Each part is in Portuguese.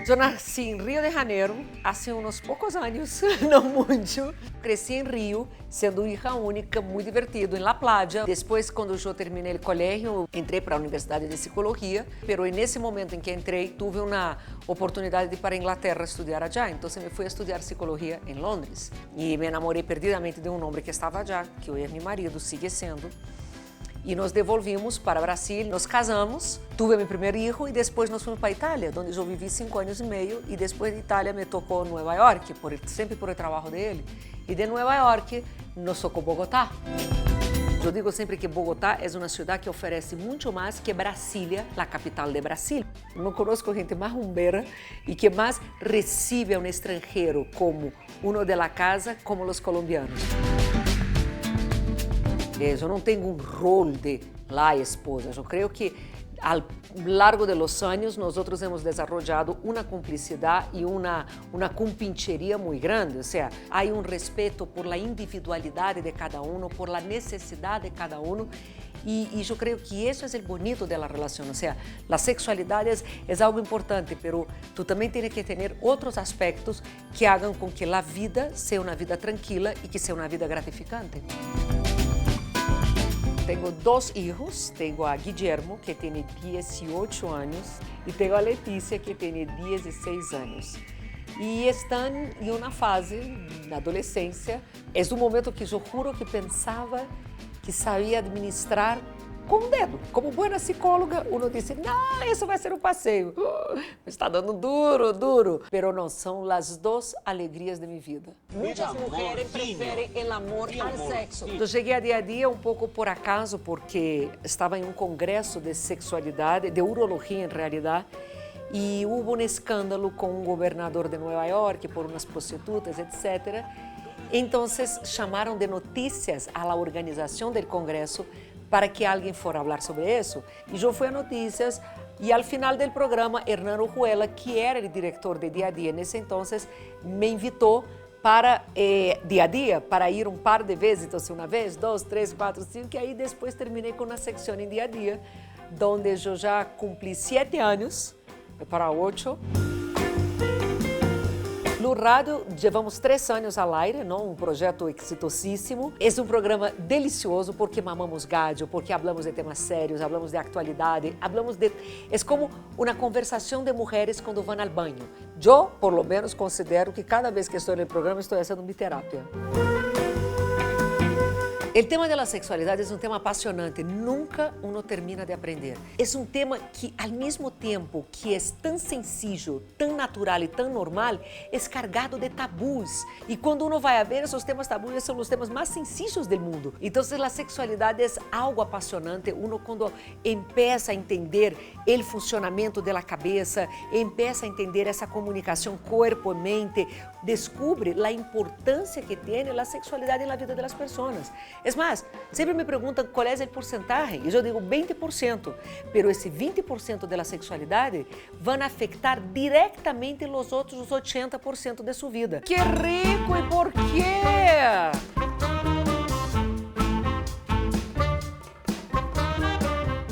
Eu nasci em Rio de Janeiro há uns poucos anos, não muito. Cresci em Rio, sendo hija única, muito divertido, em La Playa. Depois, quando eu terminei o colégio, entrei para a Universidade de Psicologia, pero nesse momento em que entrei, tive uma oportunidade de ir para a Inglaterra estudar allá. Então, me fui a estudar psicologia em Londres. E me enamorei perdidamente de um homem que estava allá, que hoje é meu marido, sigue sendo. E nos devolvimos para Brasil, nos casamos, tive meu primeiro filho e depois nós fomos para a Itália, onde eu vivi 5 anos e meio e depois de Itália me tocou Nova York, sempre por o trabalho dele, e de Nova York nos tocou Bogotá. Eu digo sempre que Bogotá é uma cidade que oferece muito mais que Brasília, a capital de Brasil. Não conheço gente mais rumbeira e que mais recebe a um estrangeiro como uno de la casa, como os colombianos. Eu não tenho um rol de la esposa. Eu creio que ao largo de los anos nós hemos desenvolvido uma cumplicidade e uma compincheria muito grande. Ou seja, há respeito por la individualidade de cada um, por la necessidade de cada um. E eu creio que isso é o bonito da relação. Ou seja, a sexualidade é algo importante, mas tu também tens que ter outros aspectos que hagam com que a vida seja uma vida tranquila e que seja uma vida gratificante. Tenho 2 filhos, tenho a Guillermo, que tem 18 anos, e tenho a Letícia, que tem 16 anos. E estão em uma fase, na adolescência, é um momento que eu juro que pensava que sabia administrar com o dedo. Como boa psicóloga, uno disse, não, isso vai ser um passeio. Me está dando duro. Pero não, são as 2 alegrias de minha vida. Muitas mulheres preferem o amor ao sexo. Eu cheguei a dia um pouco por acaso, porque estava em um congresso de sexualidade, de urologia em realidade, e houve um escândalo com um governador de Nova York por umas prostitutas, etc. Então, chamaram de notícias à organização do congresso para que alguém for falar sobre isso. E eu fui a notícias e ao final do programa, Hernán Ojuela, que era o diretor de Dia a Dia nesse entonces, me invitou para Dia a Dia, para ir um par de vezes, então uma vez, 2, 3, 4, 5, e aí depois terminei com uma secção em Dia a Dia, onde eu já cumpri 7 anos, para 8. No rádio, levamos 3 anos ao aire, não? Um projeto exitosíssimo. É um programa delicioso porque mamamos gallo, porque falamos de temas sérios, falamos de atualidade, falamos de... É como uma conversação de mulheres quando vão ao banho. Eu, por lo menos, considero que cada vez que estou no programa estou fazendo minha terapia. O tema da sexualidade é um tema apaixonante, nunca uno termina de aprender. É um tema que, ao mesmo tempo que é tão sencillo, tão natural e tão normal, é carregado de tabus. E quando uno vai a ver, esses temas tabus são os temas mais sencillos do mundo. Então, a sexualidade é algo apaixonante, uno quando empieza a entender o funcionamento da cabeça, empieza a entender essa comunicação corpo e mente, descobre a importância que tem a sexualidade na vida das pessoas. É mais, sempre me perguntam qual é o porcentagem, e eu digo 20%, mas esse 20% da sexualidade vão afetar diretamente os outros 80% de sua vida. Que rico e por quê?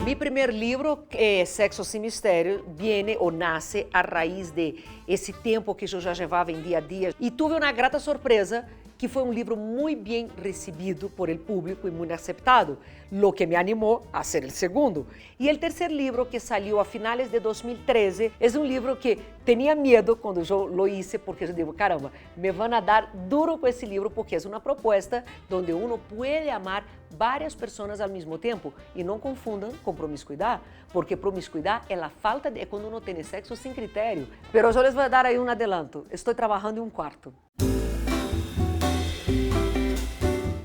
Mi primeiro livro, Sexo Sem Mistério, viene ou nasce a raiz de esse tempo que eu já levava em dia a dia. E tive uma grata surpresa, que foi um livro muito bem recebido por el público e muito aceitado, lo que me animou a ser o segundo. E o terceiro livro, que saiu a finales de 2013, é um livro que tinha medo quando eu lo hice, porque eu digo, caramba, me vão a dar duro com esse livro, porque é uma proposta onde uno pode amar várias pessoas ao mesmo tempo. E não confundam com promiscuidade, porque promiscuidade é a falta de... é quando uno tem sexo sem critério. Pero eu les vou dar aí um adelanto. Estou trabalhando em um quarto.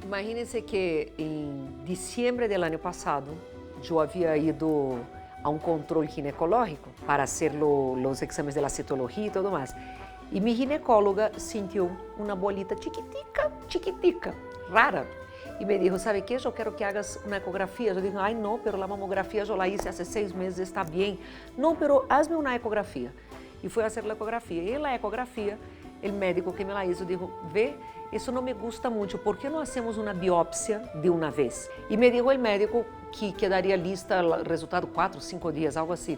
Imagínense que em diciembre do ano passado, eu havia ido a um controle ginecológico para fazer os exames da citologia e tudo mais. E minha ginecóloga sentiu uma bolita chiquitica, rara. E me disse, ¿sabe qué? Eu quero que hagas uma ecografia. Eu disse, ai não, pero a mamografia eu la hice há 6 meses, está bem. Não, pero hazme uma ecografia. E fui a fazer a ecografia. E na ecografia, o médico que me la hizo disse, vê, isso não me gusta muito, por que não hacemos uma biópsia de uma vez? E me dijo o médico que quedaria lista o resultado 4, 5 dias, algo assim.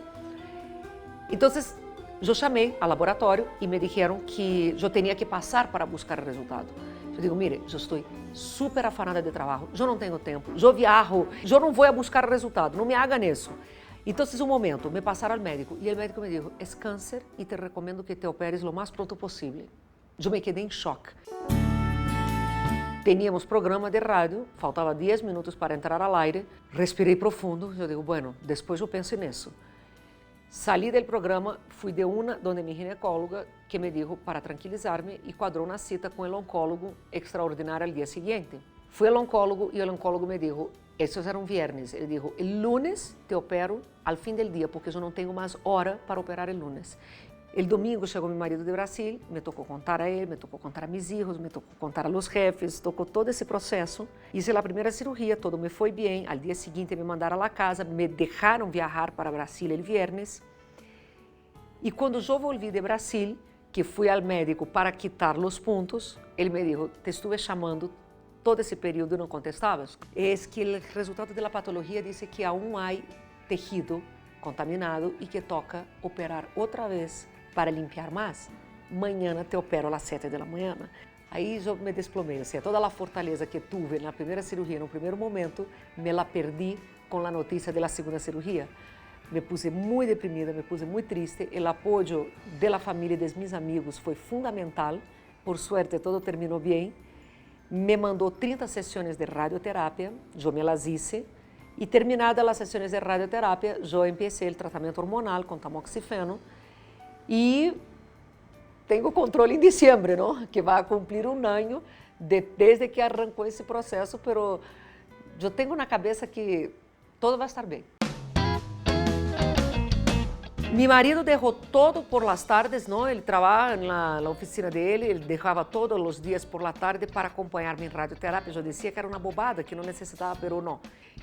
Então, Eu chamei ao laboratório e me disseram que eu tinha que passar para buscar o resultado. Eu digo, mire, eu estou super afanada de trabalho, eu não tenho tempo, eu viajo, eu não vou a buscar o resultado, não me haga nisso. Então, um momento, me passaram ao médico e o médico me disse, é câncer e te recomendo que te operes o mais pronto possível. Eu me quedei em choque. Teníamos programa de rádio, faltava 10 minutos para entrar ao aire, respirei profundo, eu digo, bueno, depois eu penso nisso. Salí do programa, fui de uma donde minha ginecóloga, que me disse para tranquilizar-me e quadrou uma cita com o oncólogo extraordinário ao dia seguinte. Fui ao oncólogo e o oncólogo me disse, esses eram viernes, ele disse, o lunes te opero ao fim do dia, porque eu não tenho mais hora para operar o lunes. El domingo chegou meu marido de Brasil, me tocou contar a ele, me tocou contar a mis hijos, me tocou contar a los jefes, tocou todo esse processo. Hice a primeira cirurgia, todo me foi bem. Al dia seguinte me mandaram a casa, me deixaram viajar para Brasil el viernes. E quando eu volvi de Brasil, que fui ao médico para quitar os pontos, ele me disse, te estuve chamando todo esse período e não contestabas. É que o resultado da patologia diz que aún há tejido contaminado e que toca operar outra vez para limpar mais. Mañana te opero às 7 da manhã. Aí eu me desplomei, toda a fortaleza que tive na primeira cirurgia, no primeiro momento, me la perdi com a notícia da segunda cirurgia. Me puse muito deprimida, me puse muito triste. O apoio da família e dos meus amigos foi fundamental. Por suerte, tudo terminou bem. Me mandou 30 sessões de radioterapia, eu me las hice. E terminadas as sessões de radioterapia, eu empecé o tratamento hormonal com tamoxifeno. E tenho controle em dezembro, não? Que vai cumprir um ano desde que arrancou esse processo, mas eu tenho na cabeça que tudo vai estar bem. Meu marido deixou todo por las tardes, não? Ele trabalha na oficina dele, ele deixava todos os dias por la tarde para acompanhar-me em radioterapia. Eu dizia que era uma bobada, que não necessitava, mas não.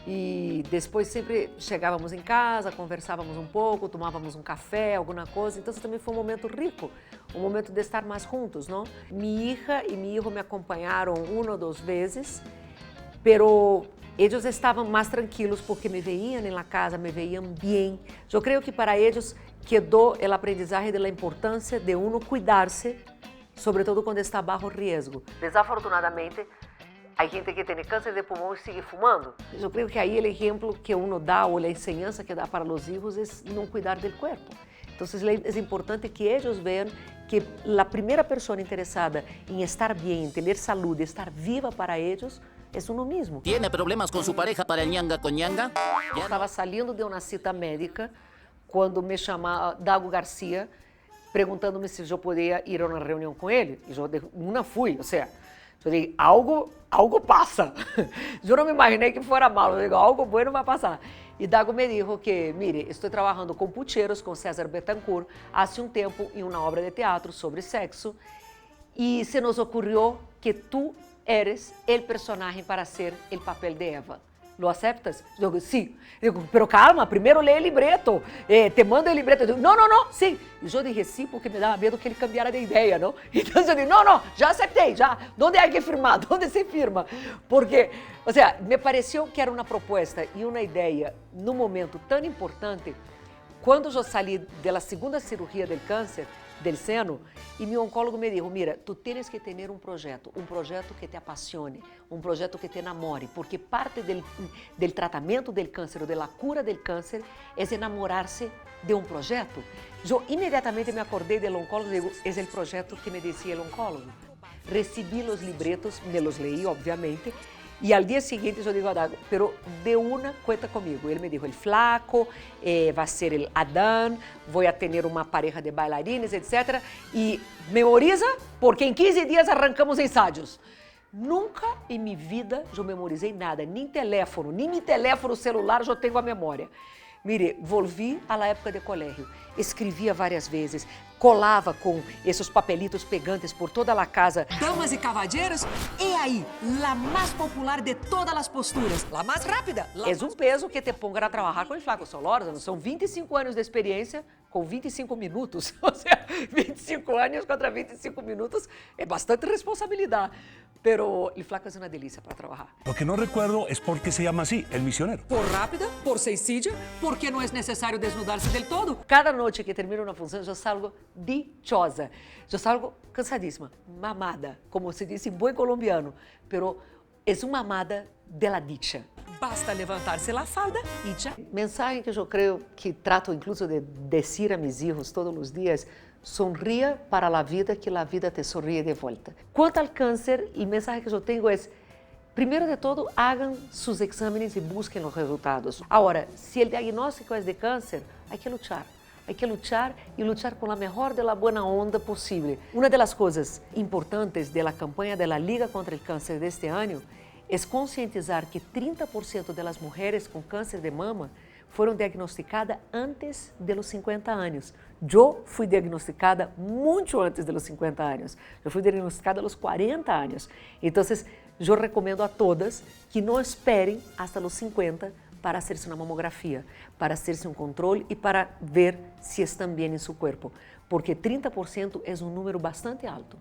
E depois sempre chegávamos em casa, conversávamos um pouco, tomávamos um café, alguma coisa. Então também foi um momento rico, um momento de estar mais juntos, não? Minha hija e meu hijo me acompanharam uma ou duas vezes, pero eles estavam mais tranquilos porque me veiam na casa, me veiam bem. Eu creio que para eles quedou o aprendizagem da importância de uno cuidar-se, sobretudo quando está bajo risco. Desafortunadamente, há gente que tem câncer de pulmão e sigue fumando. Eu creio que aí o exemplo que uno dá ou a enseñanza que dá para os filhos é não cuidar do corpo. Então, é importante que eles vejam que a primeira pessoa interessada em estar bem, em ter saúde, estar viva para eles, é uno mesmo. ¿Tiene problemas con su pareja para el ñanga con ñanga? Eu estava saindo de uma cita médica quando me chamava Dago Garcia, perguntando-me se eu podia ir a uma reunião com ele. E eu não fui, ou seja, eu disse, algo passa. Eu não me imaginei que fosse mal, eu digo, algo bueno vai passar. E Dago me disse que, mire, estou trabalhando com pucheros, com César Betancourt, há um tempo em uma obra de teatro sobre sexo, e se nos ocorreu que tu eres el personagem para ser el papel de Eva. Lo aceptas? Eu digo, sim. Eu digo, pero calma, primeiro lê o libreto. Te mando o libreto. Eu digo, não, sim. E eu disse sim porque me dava medo que ele cambiara de ideia, não? Então eu digo, não, já aceitei, já. Onde é que firmar? Onde se firma? Porque, ou seja, me pareceu que era uma proposta e uma ideia num momento tão importante. Quando eu saí da segunda cirurgia do câncer, del seno, e meu oncólogo me disse, mira, tu tens que ter um projeto que te apassione, um projeto que te enamore, porque parte del tratamento del câncer ou da cura del câncer é enamorar-se de um projeto. Eu imediatamente me acordei do oncólogo e digo, é o projeto que me dizia o oncólogo. Recebi os libretos, me los leí, obviamente, e ao dia seguinte eu digo a Dago, pero de uma cuenta comigo. Ele me disse, el flaco, vai ser el Adán, vou ter uma pareja de bailarines, etc. E memoriza, porque em 15 dias arrancamos ensaios. Nunca em minha vida eu memorizei nada, nem meu teléfono celular eu tenho a memória. Mire, volvi à época de colégio, escrevia várias vezes, colava com esses papelitos pegantes por toda a casa. Damas e cavalheiros, e aí, la mais popular de todas as posturas, la mais rápida. É um peso que te ponga a trabalhar com o Flaco Solórzano. São 25 anos de experiência com 25 minutos. Ou seja, 25 anos contra 25 minutos é bastante responsabilidade. Pero el Flaco es una delicia para trabajar. Lo que no recuerdo es por qué se llama así, El Misionero. Por rápida, por sencilla, porque não é necessário desnudar-se del todo. Cada noite que termino uma função, eu salgo dichosa. Eu salgo cansadíssima, mamada, como se diz em bom colombiano. Pero é uma mamada de la dicha. Basta levantar-se la falda e já. Mensagem que eu creio que trato incluso de dizer a mis hijos todos os dias: sonria para a vida, que a vida te sonríe de volta. Quanto ao câncer, o mensagem que eu tenho é: primeiro de todo, hagam seus exames e busquem os resultados. Agora, se o diagnóstico é de câncer, há que lutar. Há que lutar e lutar com a melhor de la buena onda possível. Uma das coisas importantes da campanha da Liga contra o Câncer deste ano é conscientizar que 30% das mulheres com câncer de mama foram diagnosticadas antes de los 50 anos. Eu fui diagnosticada muito antes de los 50 anos. Eu fui diagnosticada aos 40 anos. Então, eu recomendo a todas que não esperem hasta los 50 para hacerse uma mamografia, para hacerse um controle e para ver se estão bem em seu corpo. Porque 30% é um número bastante alto.